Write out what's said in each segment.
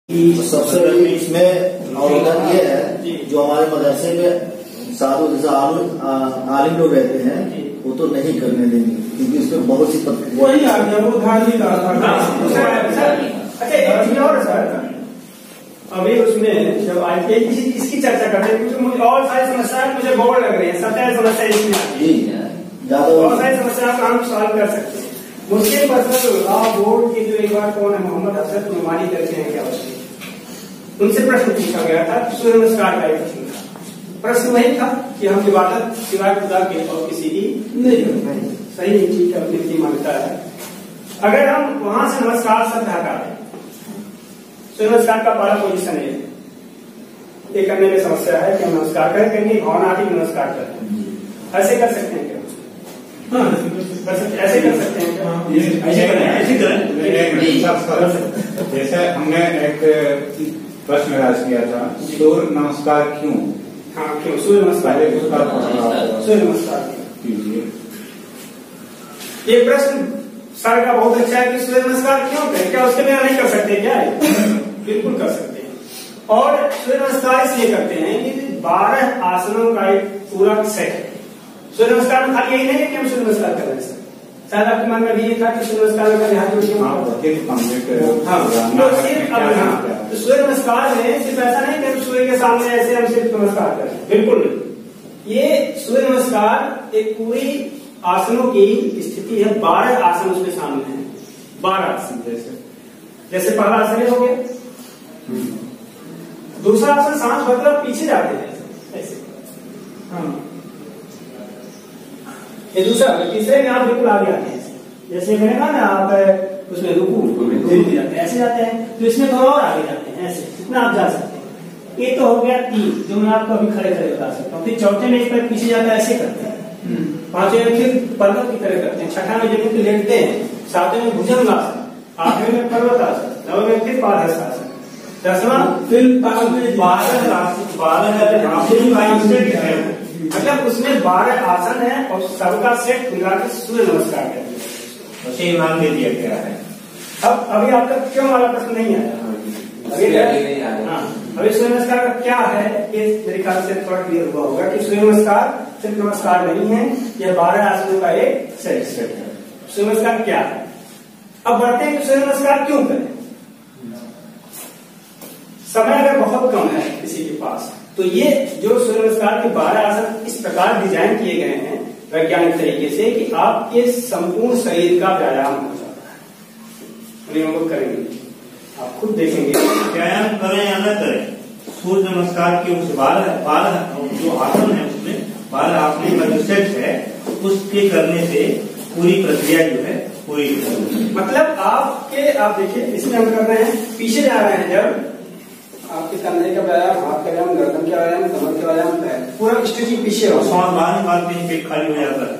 सबसे बड़ी इसमें अवरोधन ये है जो हमारे मदरसे में साधु जैसे आलिम लोग रहते हैं वो तो नहीं करने देंगे क्योंकि इसमें बहुत सी वही आ गया वो धार्मिक अभी उसमें जब आईपीआई इसकी चर्चा करते हैं क्योंकि मुझे और सारी समस्याएं मुझे बोर लग रही है। 17 समस्या इसमें आती है, बहुत सारी समस्या का हम सॉल्व कर सकते हैं। मुश्किल प्रश्न बोर्ड के जो एक बार कौन है मोहम्मद अफसर नुमानी करते हैं क्या उसके उनसे प्रश्न पूछा गया था सूर्य नमस्कार का एक प्रश्न था। प्रश्न वही था कि हम इबादत सिवाय खुदा के और किसी की नहीं करते। सही ठीक है, अपनी मान्यता है। अगर हम वहां से नमस्कार शब्द हटा दें, सूर्य नमस्कार का बड़ा पोजिशन है ये करने में समस्या है कि हम नमस्कार करें कहेंगे भावनात्मक नमस्कार करते ऐसे कर सकते हैं क्या? ऐसे कर सकते हैं क्या? जैसे हमने एक प्रश्न राज किया था सूर्य नमस्कार क्यों? हाँ क्यों सूर्य नमस्कार? सूर्य नमस्कार कीजिए। ये प्रश्न सर का बहुत अच्छा है कि सूर्य नमस्कार क्यों करें, क्या उसके बिना नहीं कर सकते क्या? बिल्कुल कर सकते हैं। और सूर्य नमस्कार इसलिए करते हैं कि 12 आसनों का एक पूरा सेट है। सूर्य नमस्कार में खाली यही नहीं है कि हम सूर्य नमस्कार कर रहे हैं। शायद आपके मन में भी ये था कि सूर्य नमस्कार में तो सूर्य नमस्कार में सिर्फ ऐसा नहीं कि सूर्य के सामने ऐसे हम सिर्फ नमस्कार करें, बिल्कुल नहीं। ये सूर्य नमस्कार एक पूरी आसनों की स्थिति है। 12 आसन उसके सामने है। 12 आसन जैसे पहला आसन हो गया, दूसरा आसन सांस भरकर आप पीछे जाते हैं ऐसे। हाँ ये दूसरा, तीसरे में आप बिल्कुल आगे आते हैं जैसे मैंने कहा ना आप उसमें रुकू जाते हैं ऐसे जाते हैं, तो इसमें थोड़ा और आगे जाते हैं ऐसे, इतना आप जा सकते हैं। ये तो हो गया 3 जो मैं आपको अभी खड़े खड़े बता सकता हूँ। फिर चौथे में एक पैर पीछे जाता है ऐसे करते हैं, 5वें में फिर पर्वत की तरह करते हैं, 6ठा में जमीन पे लेटते हैं, 7वें में भुजंगासन, 8वें में पर्वतासन, 9वें में फिर पादहस्तासन, 10वां फिर मतलब उसमें 12 आसन है और सबका सेट मिला के सूर्य नमस्कार है। नाम दे दिया गया है। अब अभी आपका क्यों वाला प्रश्न नहीं आया? अभी सूर्य नमस्कार का क्या है ये मेरे ख्याल से थोड़ा क्लियर हुआ होगा कि सूर्य नमस्कार सिर्फ नमस्कार नहीं है, यह 12 आसनों का एक सेट है। सूर्य नमस्कार क्या है? अब बढ़ते हैं कि सूर्य नमस्कार क्यों करें। समय अगर बहुत कम है किसी के पास तो ये जो सूर्य नमस्कार के 12 आसन इस प्रकार डिजाइन किए गए हैं वैज्ञानिक तरीके से कि आपके संपूर्ण शरीर का व्यायाम हो जाता है। हम लोग करेंगे, आप खुद देखेंगे व्यायाम करें या न करें, सूर्य नमस्कार के उस 12 जो आसन है उसमें 12 आसनों का जो सेट है उसके करने से पूरी प्रक्रिया जो है पूरी मतलब आप देखिए इसमें हम कर रहे हैं पीछे जा रहे हैं जब आपके कंधे का व्यायाम, हाथ का व्यायाम, गर्दन का व्यायाम, कमर का व्यायाम, पूरा स्ट्रेचिंग पीछे हो, बाद में पेट खाली हो जाता है।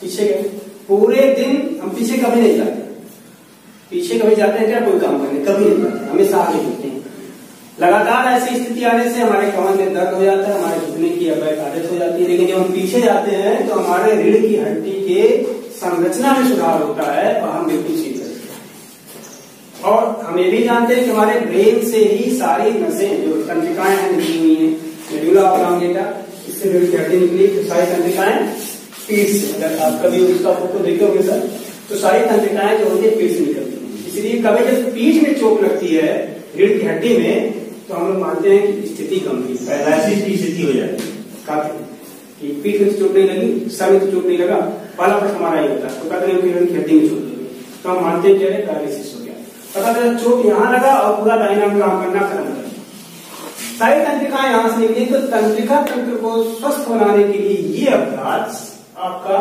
पीछे गए पूरे दिन हम पीछे कभी नहीं जाते। पीछे कभी जाते हैं क्या कोई काम करने? कभी नहीं जाते, हमेशा आगे झुकते हैं। लगातार ऐसी स्थिति आने से हमारे कमर में दर्द हो जाता है, हमारे झुकने की आदत हो जाती है। लेकिन जब हम पीछे जाते हैं तो हमारे रीढ़ की हड्डी के संरचना में सुधार होता है और हम बिल्कुल सीख सकते हैं। और हम ये भी जानते हैं कि हमारे ब्रेन से ही सारी नसें जो तंत्रिकाएं हैं निकली हुई हैं, मेडुला ऑब्लांगेटा इससे रीढ़ की हड्डी निकली, तो सारी तंत्रिकाएं पीठ से, अगर आप कभी उसका फोटो देखोगे सर तो सारी तंत्रिकाएं जो होती है पीठ से निकलती है। इसलिए कभी जब पीठ में चोट लगती है रीढ़ की हड्डी में तो हम लोग मानते हैं कि स्थिति गंभीर पैरालिसिस की स्थिति हो जाती है। काफी कि पीठ में चोट नहीं लगी, सर में चोट नहीं लगा, पहला प्रश्न हमारा ही होता है तो कहते हैं कि रीढ़ की हड्डी में चोट लगी, तो हम मानते हैं कि पैरालिसिस हो गया। पता चला चोट यहाँ लगा और पूरा दाहिना काम करना खत्म कर दिया। सारी तंत्रिकाएं यहाँ से निकली, तो तंत्रिका तंत्र को स्वस्थ बनाने के लिए ये अभ्यास आपका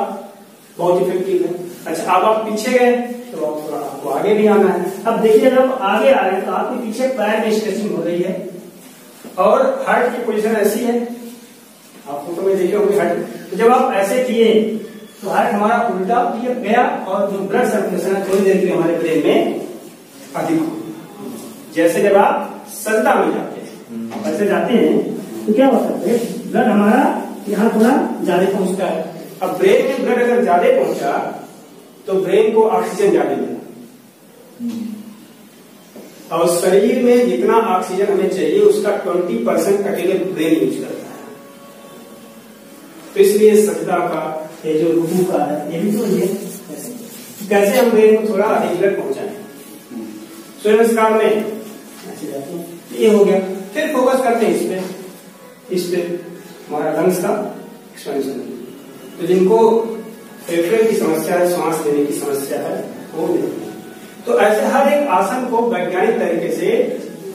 बहुत इफेक्टिव है। अच्छा अब आप पीछे गए तो आप थोड़ा आपको आगे भी आना है। अब देखिए जब आप आगे आ रहे हैं तो आपके पीछे पैर में स्ट्रेचिंग हो रही है और हार्ट की पोजीशन ऐसी है, आप फोटो में देखे होंगे हार्ट। तो जब आप ऐसे किए तो हार्ट हमारा उल्टा गया और जो ब्लड सर्कुलेशन है थोड़ी देर के लिए हमारे ब्रेन में अधिक हो। जैसे जब आप सजदा में जाते हैं, ऐसे जाते हैं तो क्या होता है ब्लड हमारा यहाँ थोड़ा ज्यादा पहुंचता है। अब ब्रेन में ब्लड अगर ज्यादा पहुंचा तो ब्रेन को ऑक्सीजन ज्यादा मिला, और शरीर में जितना ऑक्सीजन हमें चाहिए उसका 20% अकेले ब्रेन यूज करता है। तो इसलिए सजदा का ये जो रुकू का है ये भी तो ये कैसे हम ब्रेन को थोड़ा अधिक पहुंचाएं। सूर्य नमस्कार में ऐसे जाते हैं, ये हो गया। फिर फोकस करते हैं इस पे हमारा लंग्स का एक्सपेंशन। तो जिनको फेफड़े की समस्या है, सांस लेने की समस्या है, वो नहीं। तो ऐसे हर एक आसन को वैज्ञानिक तरीके से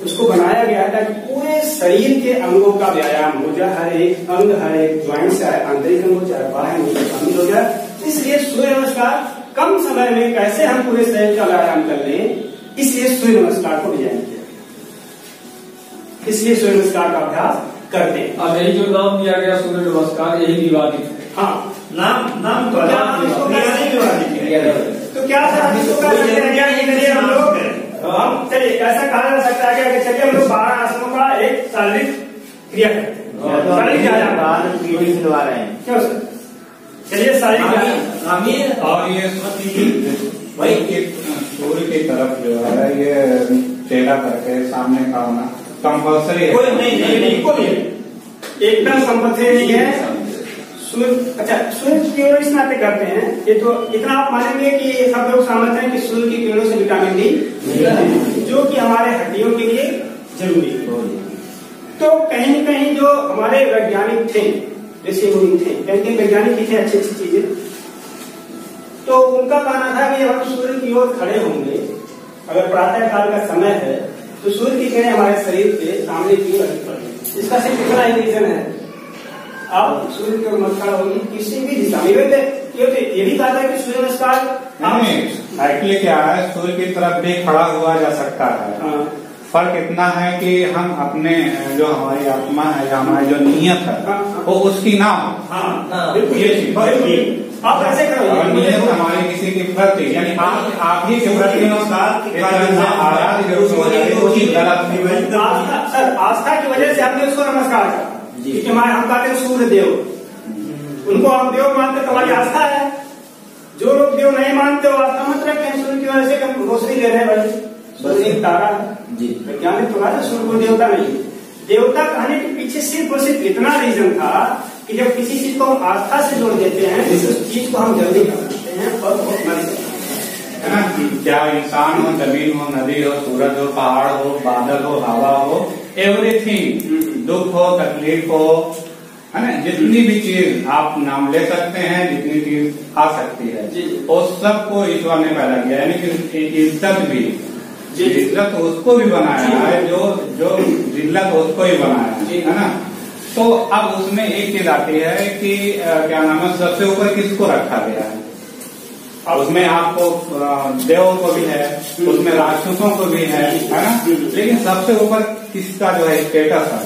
उसको बनाया गया है ताकि पूरे शरीर के अंगों का व्यायाम हो जाए, हर एक अंग, हर एक ज्वाइंट, चाहे आंतरिक अंग हो चाहे बाहर अंग शामिल हो जाए। इसलिए सूर्य नमस्कार कम समय में कैसे हम पूरे शरीर का व्यायाम कर लें, इसलिए सूर्य नमस्कार को डिजाइन किया। इसलिए सूर्य नमस्कार का अभ्यास करते हैं। अब यही जो नाम दिया गया सूर्य नमस्कार यही विवादित है। हाँ, नाम तो क्या हम इसको तो क्या सर हम इसको कर सकते हैं क्या? चलिए हम लोग चलिए ऐसा कहा जा सकता है कि चलिए हम लोग 12 आसनों का एक शारीरिक क्रिया करते हैं। शारीरिक व्यायाम दिलवा रहे हैं क्यों सर? चलिए शारीरिक व्यायाम। और ये वही सूर्य की तरफ जो है ये चेहरा करके सामने का होना कंपल्सरी है। कोई नहीं एकदम कंपल्सरी नहीं है। सूर्य अच्छा सूर्य की किरणों इस नाते करते हैं, ये तो इतना आप मानेंगे कि सब लोग समझते हैं कि सूर्य की किरणों से विटामिन डी जो कि हमारे हड्डियों के लिए जरूरी है। तो कहीं न कहीं जो हमारे वैज्ञानिक थे, जैसे मुनि थे, कहीं वैज्ञानिक लिखे अच्छी अच्छी चीजें, तो उनका कहना था कि हम सूर्य की ओर खड़े होंगे, अगर प्रातः काल का समय है तो सूर्य की किरणें हमारे शरीर के सामने की ओर पड़ेंगी। इसका सिर्फ इतना ही रीजन है, आप सूर्य की ओर मत खड़ा होगी किसी भी दिशा में। ये भी कहा था कि सूर्य नमस्कार एक्चुअली क्या है, सूर्य की तरफ भी खड़ा हुआ जा सकता है। हाँ। फर्क इतना है कि हम अपने जो हमारी आत्मा है या हमारी जो नीयत है वो उसकी ना हो। आप ऐसे करो, नीयत हमारी किसी के प्रति यानी आप ही के प्रति सर आस्था की वजह से हमने उसको नमस्कार करा, क्योंकि हमारे हम कहते हैं सूर्य देव, उनको हम देव मानते तुम्हारी आस्था है। जो लोग देव नहीं मानते वो आस्था मत रखते हैं। सूर्य की वजह से हम रोशनी दे रहे हैं भाई, सूर्य एक तारा है। वैज्ञानिक तो है सूर्य को देवता नहीं, देवता कहने के पीछे सिर्फ और सिर्फ इतना रीजन था कि जब किसी चीज को हम आस्था से जोड़ देते हैं उस चीज को हम जल्दी कर सकते हैं और बहुत मदद है ना। क्या इंसान हो, जमीन हो, नदी हो, सूरज हो, पहाड़ हो, बादल हो, हवा हो, एवरीथिंग, दुख हो, तकलीफ हो, है ना, जितनी भी चीज आप नाम ले सकते हैं, जितनी चीज आ सकती है, उस सबको ईश्वर ने पैदा किया। यानी कि इज्जत भी, इज्जत उसको भी बनाया है जो जिल्लत उसको ही बनाया है ना। तो अब उसमें एक चीज आती है कि क्या नाम है, सबसे ऊपर किसको रखा गया है। उसमें आपको देवों को भी है, उसमें राक्षसों को भी है ना, लेकिन सबसे ऊपर किसका जो है स्टेटस है,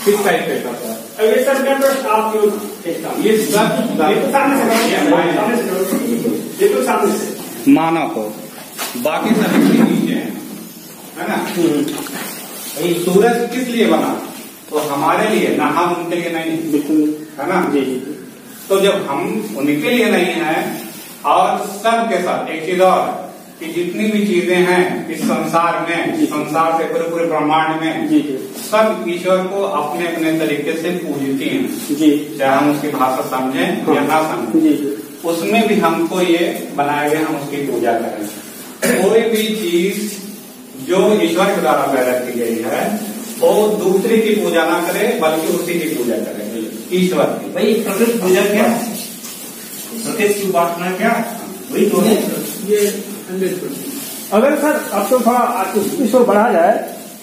किसका स्टेटस है। ये सब मैं आप ये सब सामने से मानव को, बाकी सब इसके नीचे है ना। सूरज किस लिए बना, तो हमारे लिए ना, हम उनके लिए नहीं, बिल्कुल है ना। तो जब हम उनके लिए नहीं है, और सबके साथ एक चीज और कि जितनी भी चीजें हैं इस संसार में, संसार से पूरे पूरे ब्रह्मांड में, सब ईश्वर को अपने अपने तरीके से पूजती हैं, चाहे हम उसकी भाषा समझें या ना समझें, उसमें भी हमको ये बनाया गया हम उसकी पूजा करें। कोई भी चीज जो ईश्वर के द्वारा पैदा की गई है वो दूसरे की पूजा ना करे, बल्कि उसी की पूजा करे, ईश्वर की। भाई प्रकृति पूजा क्या, प्रकृति की उपासना क्या, वही तो है ये 100%। अगर सर अब तो थोड़ा इसको बढ़ा जाए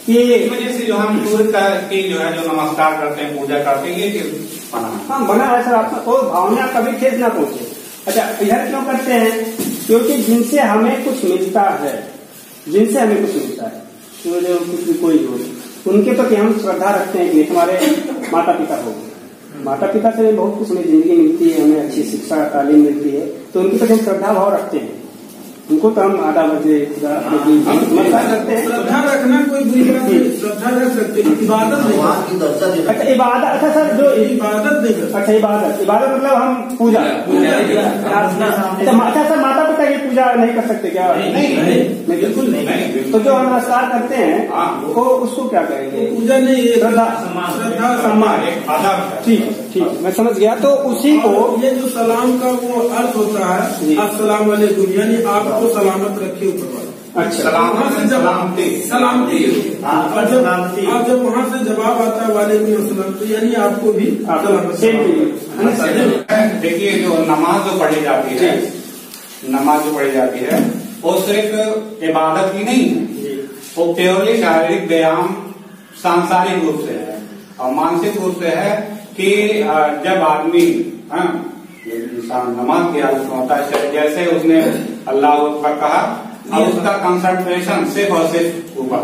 कि इस वजह से जो हम सूर्य का की जो है जो नमस्कार करते हैं, पूजा करते हैं, ये हाँ बना है सर आपका, और भावना कभी ठेस ना पहुंचे। अच्छा इधर क्यों करते हैं, क्योंकि जिनसे हमें कुछ मिलता है, जिनसे हमें कुछ मिलता है, सूर्य कुछ भी कोई हो, उनके प्रति हम श्रद्धा रखते हैं कि हमारे माता पिता हो, माता पिता से बहुत कुछ हमें जिंदगी मिलती है, हमें अच्छी शिक्षा तालीम मिलती है, तो उनके प्रति हम श्रद्धा भाव रखते हैं। उनको तो हम आधा बजे नमस्कार करते हैं। श्रद्धा रखना कोई तरीका से श्रद्धा रख सकते हैं, इबादत नहीं। अच्छा इबादत, अच्छा सर जो इबादत नहीं कर सकते। अच्छा इबादत मतलब हम पूजा अच्छा सर माता पिता की पूजा नहीं कर सकते क्या? नहीं बिल्कुल नहीं। तो जो हम नमस्कार करते हैं वो उसको क्या करेंगे? पूजा नहीं, श्रद्धा सम्मान। ठीक मैं समझ गया। तो उसी को ये जो सलाम का वो अर्थ होता है अस्सलाम वालेकुम, यानी आपको सलामत रखे ऊपर वाला। अच्छा वहाँ से सलामती और जब वहाँ से जवाब आता है वालेकुम अस्सलाम, तो यानी आपको भी देखिए जो नमाज जो पढ़ी जाती है वो सिर्फ इबादत ही नहीं है, वो प्योरली शारीरिक व्यायाम सांसारिक रूप से है और मानसिक रूप से है कि जब आदमी इंसान नमाज की हालत में होता है, जैसे उसने अल्लाह अकबर कहा और उसका कंसंट्रेशन सिर्फ और सिर्फ ऊपर,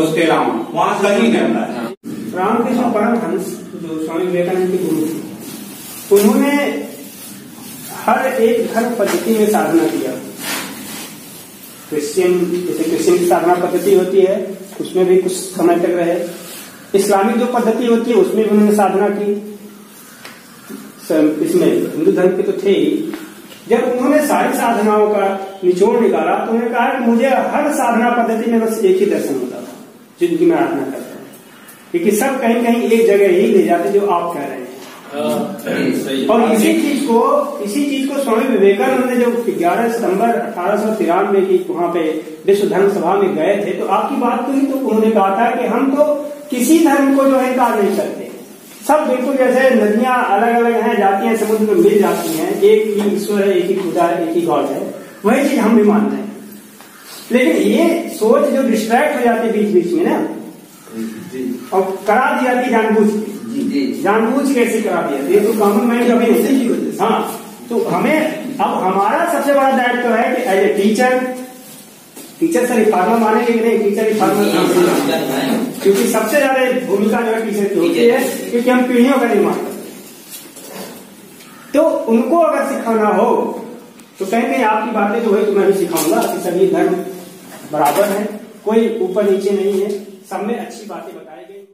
उसके अलावा वहां कहीं नहीं होता है। रामकृष्ण परमहंस जो स्वामी विवेकानंद के गुरु थे, उन्होंने हर एक धर्म पद्धति में साधना किया। क्रिश्चियन की साधना पद्धति होती है, उसमें भी कुछ समय तक रहे। इस्लामिक जो पद्धति होती है उसमें भी उन्होंने साधना की। इसमें हिंदू धर्म के तो थे ही। जब उन्होंने सारी साधनाओं का निचोड़ निकाला तो उन्होंने कहा कि मुझे हर साधना पद्धति में बस एक ही दर्शन होता था जिनकी मैं आराधना करता हूँ, क्योंकि सब कहीं कहीं एक जगह ही ले जाते जो आप कह रहे हैं। और इसी चीज को स्वामी विवेकानंद ने जब 11 सितंबर 1893 की वहां पे विश्व धर्म सभा में गए थे तो आपकी बात हुई, तो उन्होंने कहा था कि हम तो किसी धर्म को जो है इनकार नहीं करते, सब बिल्कुल जैसे नदियां अलग अलग हैं, जातियां समुद्र में मिल जाती हैं, एक ही ईश्वर है, एक ही खुदा है, एक ही गॉड है, वही चीज हम भी मानते हैं। लेकिन ये सोच जो डिस्ट्रैक्ट हो जाती है बीच बीच में ना, और करा दी जाती जानबूझ के ऐसी करा दिया, ये तो कॉमन मैन कभी नहीं। हाँ, तो हमें अब हमारा सबसे बड़ा दायित्व है कि एज ए टीचर से रिफॉर्मर मानेंगे कि नहीं? टीचर रिफॉर्मर, क्योंकि सबसे ज्यादा भूमिका जो है टीचर की होती है, क्योंकि हम पीढ़ियों का निर्माण करते हैं। तो उनको अगर सिखाना हो तो कहीं कहीं आपकी बातें जो है तो मैं भी सिखाऊंगा कि सभी धर्म बराबर है, कोई ऊपर नीचे नहीं है, सब में अच्छी बातें बताई गई।